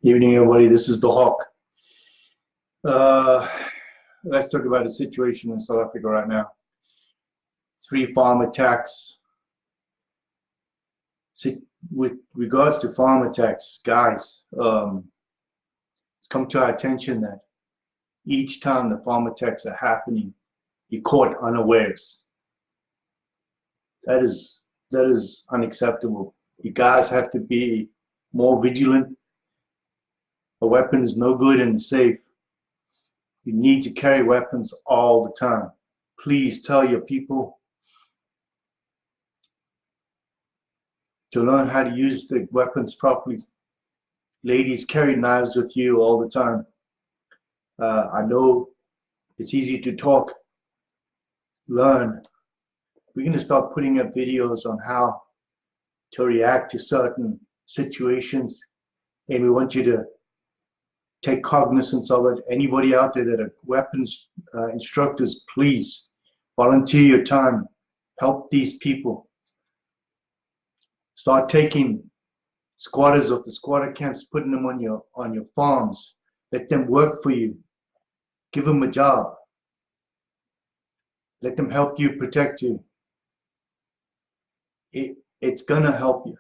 Evening, everybody. This is the Hawk. Let's talk about the situation in South Africa right now. 3 farm attacks. With regards to farm attacks, guys, it's come to our attention that each time the farm attacks are happening, you're caught unawares. That is unacceptable. You guys have to be more vigilant. A weapon is no good in the safe. You need to carry weapons all the time. Please tell your people to learn how to use the weapons properly. Ladies, carry knives with you all the time. I know it's easy to talk. Learn. We're going to start putting up videos on how to react to certain situations, and we want you to take cognizance of it. Anybody out there that are weapons instructors, please volunteer your time. Help these people. Start taking squatters off the squatter camps, putting them on your farms. Let them work for you. Give them a job. Let them help you, protect you. It's gonna help you.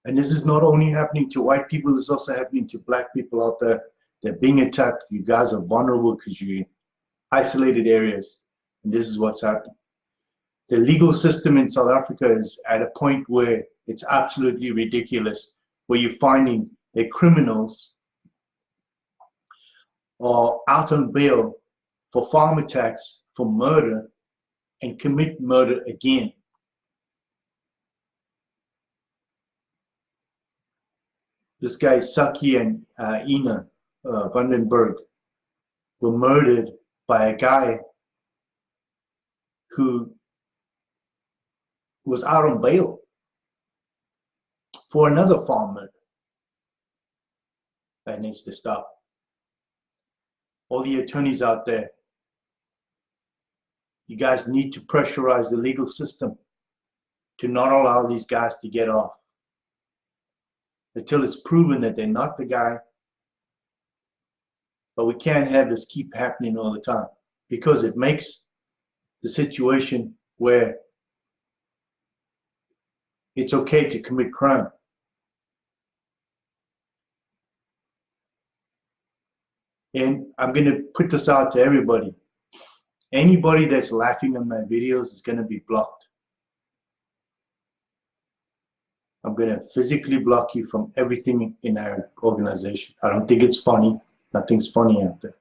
And this is not only happening to white people, this is also happening to black people out there. They're being attacked. You guys are vulnerable because you're in isolated areas. And this is what's happening. The legal system in South Africa is at a point where it's absolutely ridiculous, where you're finding that criminals are out on bail for farm attacks, for murder, and commit murder again. This guy, Saki and Ina Vandenberg, were murdered by a guy who was out on bail for another farm murder. That needs to stop. All the attorneys out there, you guys need to pressurize the legal system to not allow these guys to get off until it's proven that they're not the guy. But we can't have this keep happening all the time, because it makes the situation where it's okay to commit crime. And I'm going to put this out to everybody. Anybody that's laughing at my videos is going to be blocked. I'm going to physically block you from everything in our organization. I don't think it's funny. Nothing's funny out there.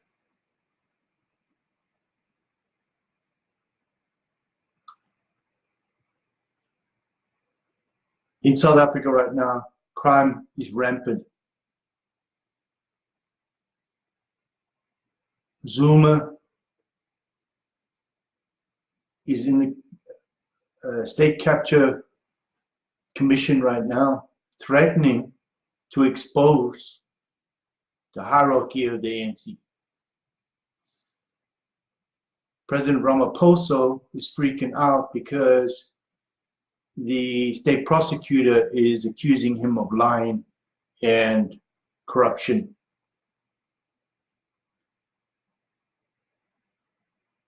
In South Africa right now, crime is rampant. Zuma is in the state capture commission right now, threatening to expose the hierarchy of the ANC. President Ramaphosa is freaking out because the state prosecutor is accusing him of lying and corruption.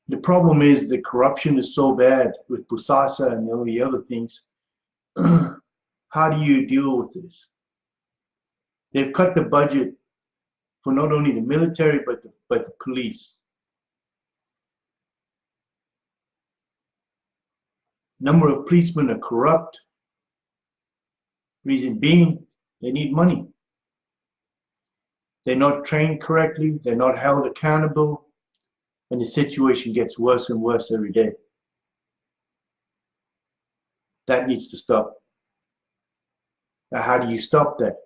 The problem is the corruption is so bad with Bosasa and all the other things. How do you deal with this? They've cut the budget for not only the military but the police. Number of policemen are corrupt. Reason being, they need money. They're not trained correctly. They're not held accountable. And the situation gets worse and worse every day. That needs to stop. Now, how do you stop that?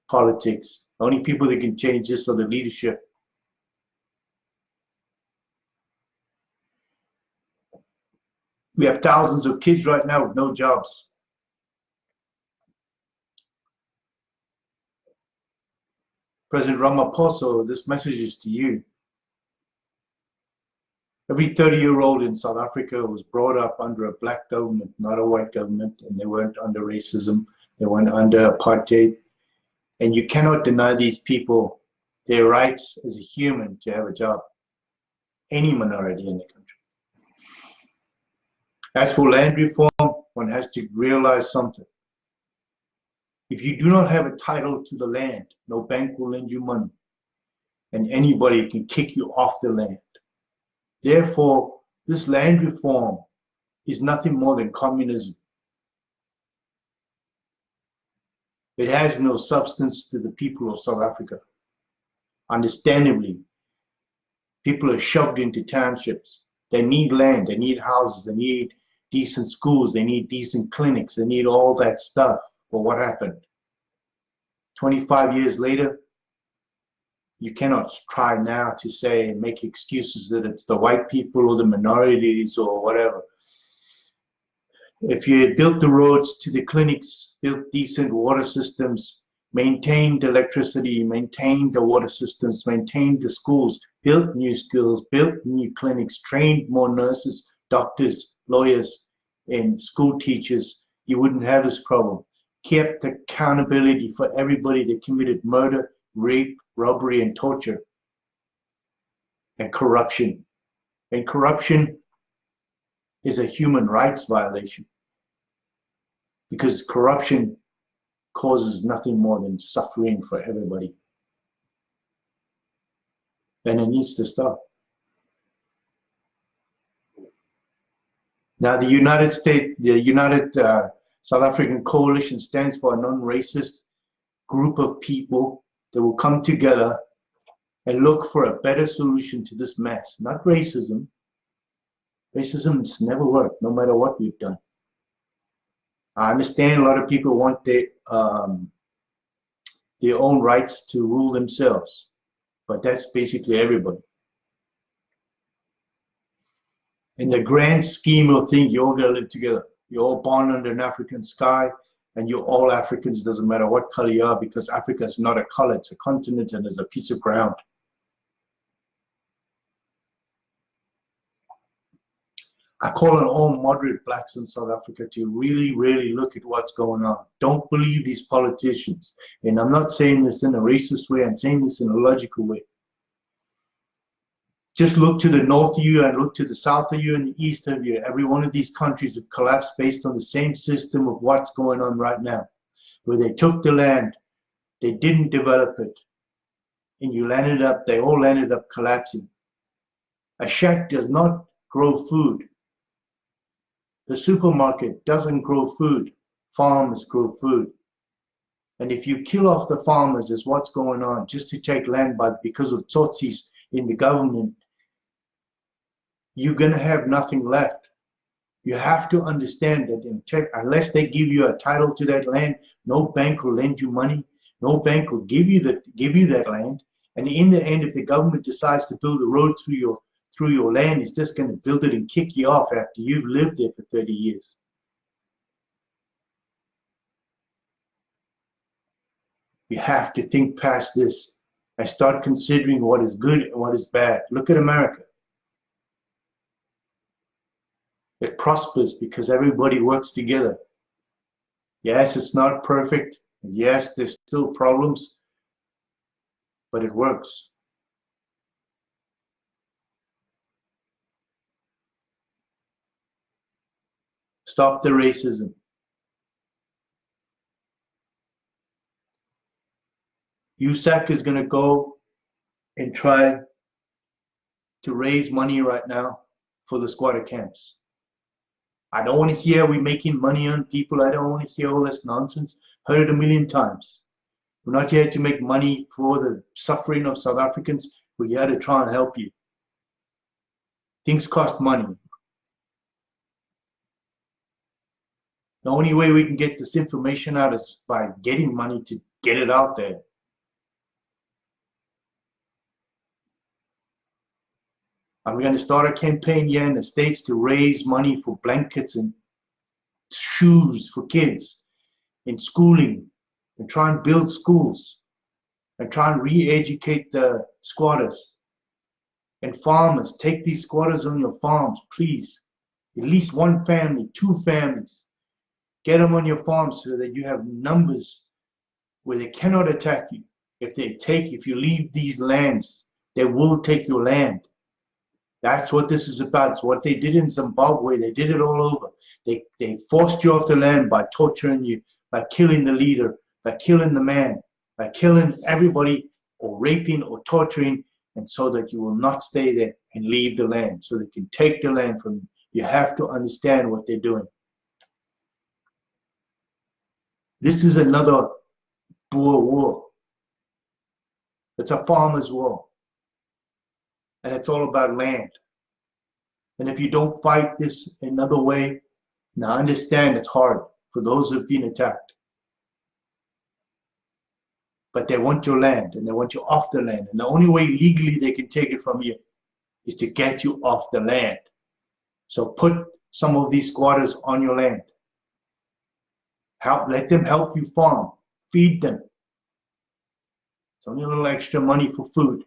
Politics. The only people that can change this are the leadership. We have thousands of kids right now with no jobs. President Ramaphosa, this message is to you. Every 30-year-old in South Africa was brought up under a black government, not a white government, and they weren't under racism. They weren't under apartheid. And you cannot deny these people their rights as a human to have a job, any minority in the country. As for land reform, one has to realize something. If you do not have a title to the land, no bank will lend you money, and anybody can kick you off the land. Therefore, this land reform is nothing more than communism. It has no substance to the people of South Africa. Understandably, people are shoved into townships. They need land, they need houses, they need decent schools, they need decent clinics, they need all that stuff. But what happened? 25 years later, you cannot try now to say and make excuses that it's the white people or the minorities or whatever. If you had built the roads to the clinics, built decent water systems, maintained electricity, maintained the water systems, maintained the schools, built new schools, built new clinics, trained more nurses, doctors, lawyers, and school teachers, you wouldn't have this problem. Kept accountability for everybody that committed murder, rape, robbery, and torture, and corruption. And corruption is a human rights violation, because corruption causes nothing more than suffering for everybody. And it needs to stop. Now, the United South African Coalition stands for a non-racist group of people that will come together and look for a better solution to this mess. Not racism. Racism has never worked, no matter what we've done. I understand a lot of people want their own rights to rule themselves, but that's basically everybody. In the grand scheme of things, you all gotta live together. You're all born under an African sky, and you're all Africans, doesn't matter what color you are, because Africa is not a color, it's a continent and it's a piece of ground. I call on all moderate blacks in South Africa to really, really look at what's going on. Don't believe these politicians. And I'm not saying this in a racist way, I'm saying this in a logical way. Just look to the north of you and look to the south of you and the east of you. Every one of these countries have collapsed based on the same system of what's going on right now, where they took the land, they didn't develop it, and they all landed up collapsing. A shack does not grow food. The supermarket doesn't grow food. Farmers grow food. And if you kill off the farmers, is what's going on, just to take land because of Tsotsis in the government, you're going to have nothing left. You have to understand that unless they give you a title to that land, no bank will lend you money. No bank will give you that land. And in the end, if the government decides to build a road through your land, it's just going to build it and kick you off after you've lived there for 30 years. You have to think past this and start considering what is good and what is bad. Look at America. It prospers because everybody works together. Yes, it's not perfect. Yes, there's still problems, but it works. Stop the racism. USAC is going to go and try to raise money right now for the squatter camps. I don't want to hear we're making money on people. I don't want to hear all this nonsense. Heard it a million times. We're not here to make money for the suffering of South Africans. We're here to try and help you. Things cost money. The only way we can get this information out is by getting money to get it out there. I'm going to start a campaign here in the States to raise money for blankets and shoes for kids in schooling, and try and build schools and try and re-educate the squatters and farmers. Take these squatters on your farms, please. At least one family, two families. Get them on your farms so that you have numbers where they cannot attack you. If you leave these lands, they will take your land. That's what this is about. It's what they did in Zimbabwe. They did it all over. They forced you off the land by torturing you, by killing the leader, by killing the man, by killing everybody, or raping or torturing, and so that you will not stay there and leave the land, so they can take the land from you. You have to understand what they're doing. This is another Boer war. It's a farmer's war. And it's all about land. And if you don't fight this another way, now understand it's hard for those who've been attacked. But they want your land, and they want you off the land. And the only way legally they can take it from you is to get you off the land. So put some of these squatters on your land. Let them help you farm. Feed them. It's only a little extra money for food,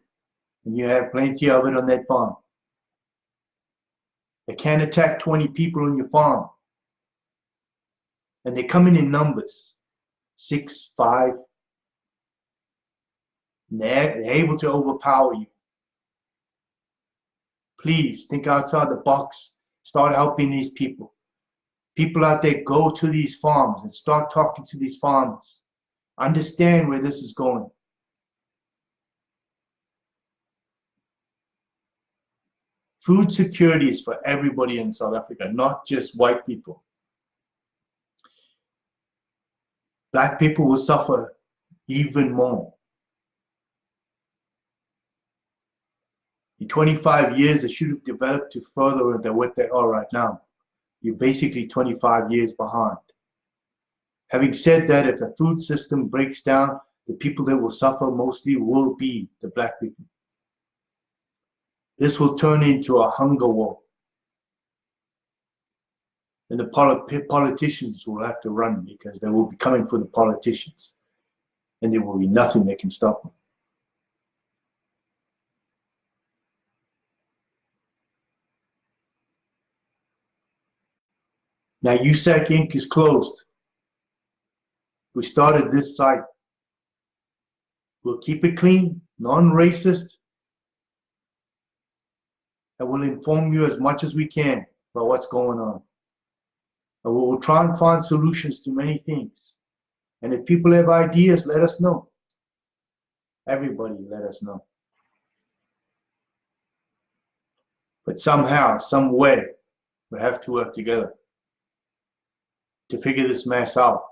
and you have plenty of it on that farm. They can't attack 20 people on your farm. And they come in numbers, 6, 5. And they're able to overpower you. Please think outside the box. Start helping these people. People out there, go to these farms and start talking to these farmers. Understand where this is going. Food security is for everybody in South Africa, not just white people. Black people will suffer even more. In 25 years, they should have developed to further than what they are right now. You're basically 25 years behind. Having said that, if the food system breaks down, the people that will suffer mostly will be the black people. This will turn into a hunger war. And the politicians will have to run, because they will be coming for the politicians. And there will be nothing that can stop them. Now, USAC Inc. is closed. We started this site. We'll keep it clean, non-racist, and we'll inform you as much as we can about what's going on. And we will try and find solutions to many things. And if people have ideas, let us know. Everybody, let us know. But somehow, some way, we have to work together to figure this mess out.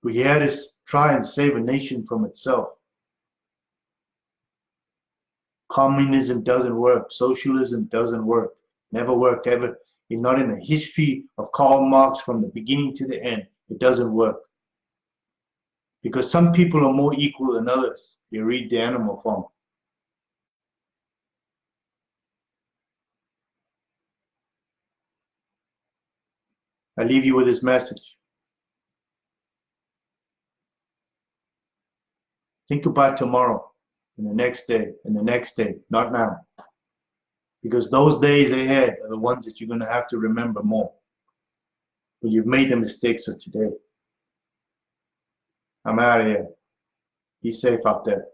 We're here to try and save a nation from itself. Communism doesn't work. Socialism doesn't work. Never worked ever. It's not in the history of Karl Marx from the beginning to the end. It doesn't work. Because some people are more equal than others. You read the Animal Farm. I leave you with this message. Think about tomorrow, and the next day, and the next day, not now. Because those days ahead are the ones that you're going to have to remember more. But you've made the mistakes of today. I'm out of here. Be safe out there.